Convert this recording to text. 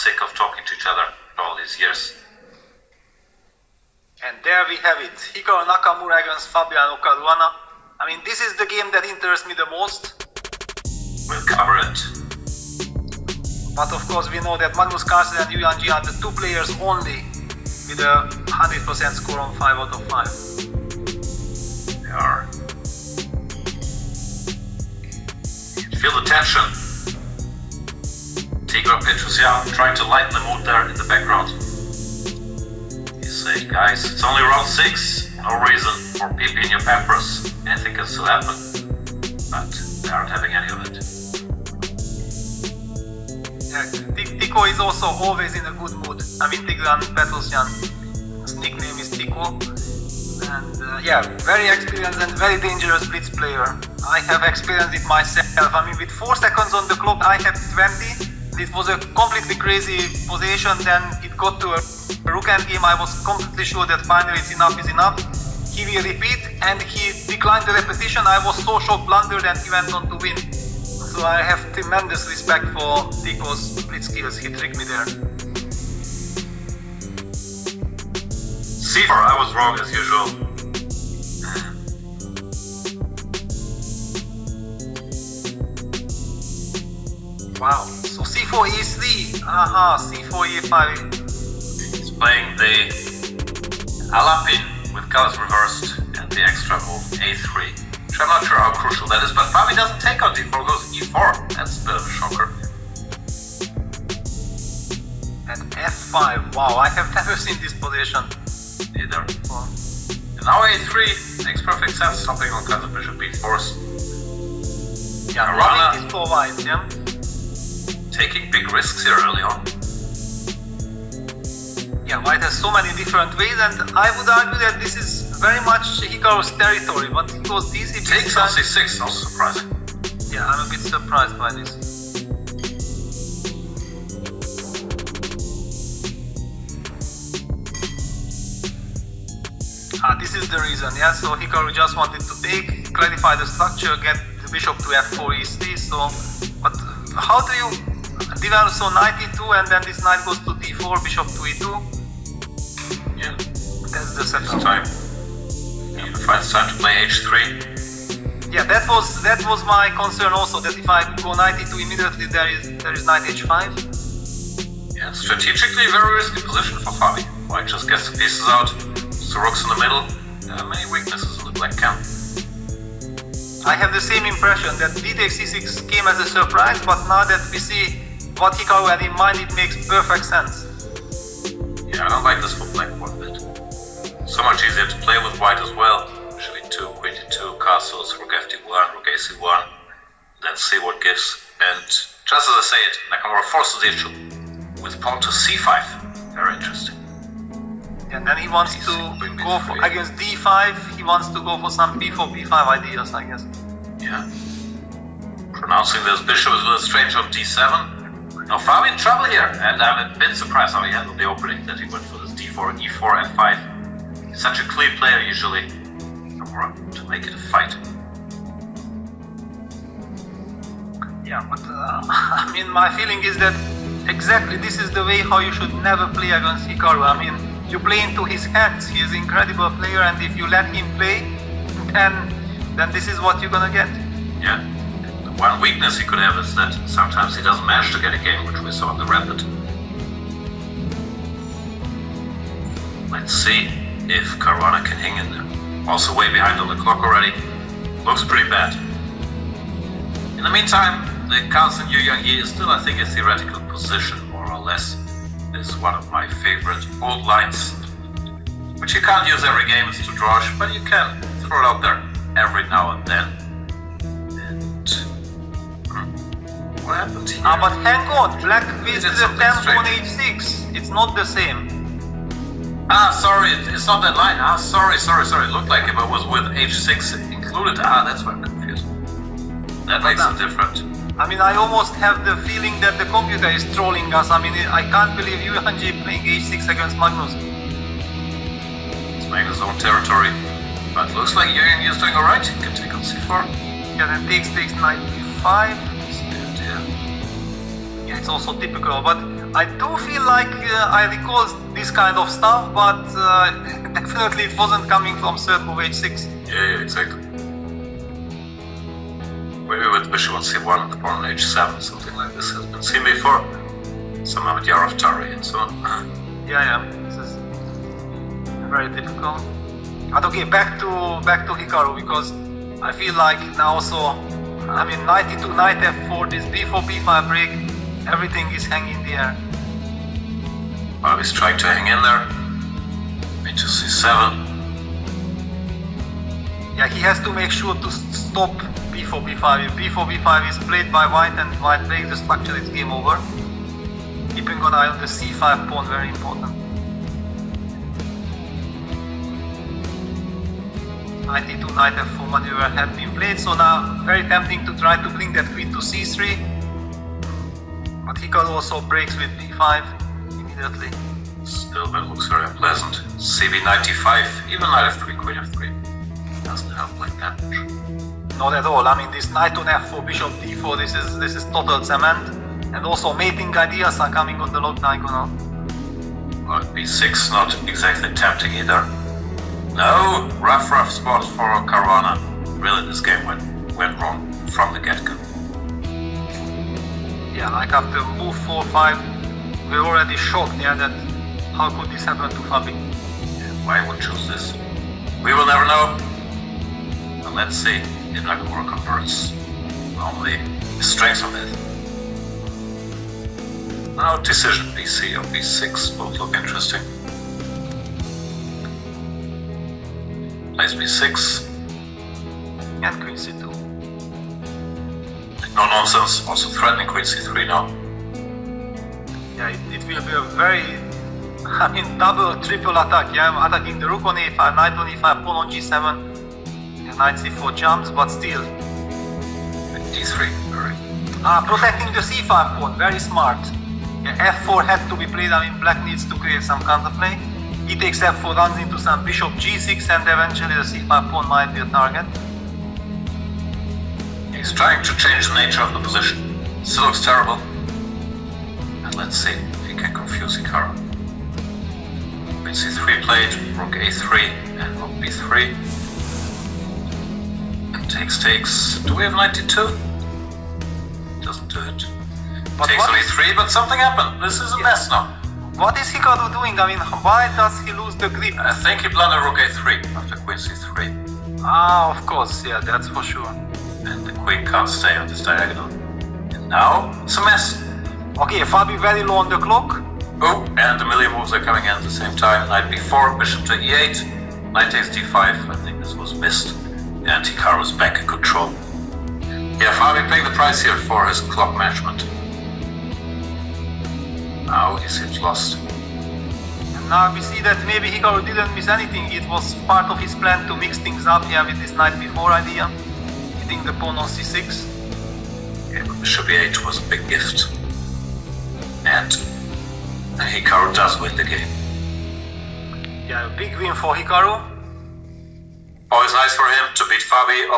sick of talking to each other all these years. And there we have it, Hikaru Nakamura against Fabiano Caruana. I mean, this is the game that interests me the most. We'll cover it. But of course we know that Magnus Carlsen and Yu Yangji are the two players only with a 100% score on 5 out of 5. They are. Feel the tension. Tigor Petrosyan trying to lighten the mood there in the background. You say, guys, it's only round 6. No reason for PP in your pampers. Anything can still happen. But they aren't having any of it. Yeah, Tico is also always in a good mood. I mean, Tigran Petrosyan's nickname is Tico. And yeah, very experienced and very dangerous blitz player. I have experienced it myself. I mean, with 4 seconds on the clock, I had 20. It was a completely crazy position. Then it got to a rook end game. I was completely sure that finally it's enough is enough. He will repeat, and he declined the repetition. I was so shocked, blundered, and he went on to win. So I have tremendous respect for Tico's blitz skills. He tricked me there. C4, I was wrong as usual. Wow. So C4 E3. Aha, C4 E5. He's playing the Almaty with colors reversed and the extra move A3. Which I'm not sure how crucial that is, but Fabi doesn't take on D4, goes E4. That's a bit of a shocker. And F5. Wow, I have never seen this position. Either. And now A3 makes perfect sense. Something on kind of bishop B4s. Yeah, running is for white, yeah? Taking big risks here early on. Yeah, white has so many different ways, and I would argue that this is very much Hikaru's territory, but he goes DC. Takes on C6, also surprising. Yeah, I'm a bit surprised by this. This is the reason, yeah, so Hikaru just wanted to take, clarify the structure, get the bishop to F4 E3, so, but how do you develop, so knight E2 and then this knight goes to D4, bishop to E2? Yeah. That's the second time. He finds time to play H3. Yeah, that was my concern also, that if I go knight E2 immediately, there is knight H5. Yeah, strategically very risky position for Fabi. White just gets the pieces out, the rooks in the middle, many weaknesses in the black camp. I have the same impression that D takes C6 came as a surprise, but now that we see what Hikaru had in mind, it makes perfect sense. Yeah, I don't like this for black one bit. So much easier to play with white as well. Bishop E2, Queen E2, castles, Rook FD1, Rook AC1, then see what gives. And just as I say it, Nakamura forces the issue with pawn to C5. Very interesting. And then he wants to go for, against D5, he wants to go for some B4, B5 ideas, I guess. Yeah. Pronouncing this bishop is a little strange on D7. Now Fabi in trouble here, and I'm a bit surprised how he handled the opening, that he went for this D4, E4, F5. He's such a clear player usually, to make it a fight. Yeah, but I mean, my feeling is that exactly this is the way how you should never play against Hikaru. I mean, you play into his hands. He is an incredible player, and if you let him play, then this is what you're gonna get. Yeah. The one weakness he could have is that sometimes he doesn't manage to get a game, which we saw in the Rapid. Let's see if Caruana can hang in there. Also way behind on the clock already. Looks pretty bad. In the meantime, the Carlsen Yu Yangyi is still, I think, a theoretical position, more or less. This is one of my favorite old lines, which you can't use every game, it's too drosh, but you can throw it out there every now and then. And what happened here? But hang on, black wasted a tempo on H6. It's not the same. Sorry, it's not that line. Sorry. It looked like if it was with H6 included. That's why I'm confused. That makes it different. I mean, I almost have the feeling that the computer is trolling us. I mean, I can't believe Yu Yangji playing H6 against Magnus. He's playing his own territory. But looks like Yu Yangji is doing alright. He can take on C4. Yeah, then takes knight B5. Yeah. Yeah, it's also typical. But I do feel like I recall this kind of stuff, but definitely it wasn't coming from third move h6. Yeah, exactly. Maybe with bishop on c1 and pawn on h7, something like this has been seen before. Some Amadiyarov Tari and so on. Yeah, this is very difficult. But okay, back to Hikaru, because I feel like now also, I mean, knight e2, knight f4, this b4, b5 break, everything is hanging in the air. Well, he's trying to hang in there. H2 c7. Yeah, he has to make sure to stop b4, b5. If b4, b5 is played by white and white breaks the structure, it's game over. Keeping an eye on the c5 pawn, very important. Knight e2, knight f4 maneuver had been played, so now very tempting to try to bring that queen to c3. But Hikaru also breaks with b5 immediately. Still, that looks very unpleasant. cb knight e5, even knight f3, queen f3. Doesn't help like that much. Not at all. I mean, this knight on f4, bishop d4, this is total cement. And also mating ideas are coming on the log diagonal. Well, b6 not exactly tempting either. No, rough spot for Caruana. Really, this game went wrong from the get-go. Yeah, like after move 4-5, we're already shocked, yeah, that how could this happen to Fabi? Yeah, why would choose this? We will never know. But let's see if Nakamura converts on the strength of it. Now decision bc or b6 both look interesting. Plays b6. And queen c2. No nonsense, also threatening queen c3 now. Yeah, it will be a very, I mean, double, triple attack. Yeah, I'm attacking the rook on a5, knight on e5, pawn on g7, and knight c4 jumps, but still. d3, very. Protecting the c5 pawn, very smart. Yeah, f4 had to be played. I mean, black needs to create some counterplay. He takes f4, runs into some bishop g6, and eventually the c5 pawn might be a target. He's trying to change the nature of the position. Still looks terrible. And let's see if he can confuse Hikaru. Queen c3 played, rook a3 and rook b3. And takes. Do we have knight d2? Doesn't do it. But Takes on e3, but something happened. This is a mess now. What is Hikaru doing? I mean, why does he lose the grip? I think he blundered rook a3 after queen c3. Of course, yeah, that's for sure. And the queen can't stay on this diagonal. And now, it's a mess. Okay, Fabi very low on the clock. Oh, and the million moves are coming in at the same time. Knight b4, bishop to e8, knight takes d5. I think this was missed. And Hikaru's back in control. Yeah, Fabi paying the price here for his clock management. Now he seems lost. And now we see that maybe Hikaru didn't miss anything. It was part of his plan to mix things up here with this knight b4 idea. Hitting the pawn on c6. Yeah, but bishop e8 was a big gift. And Hikaru does win the game. Yeah, a big win for Hikaru. Always nice for him to beat Fabi.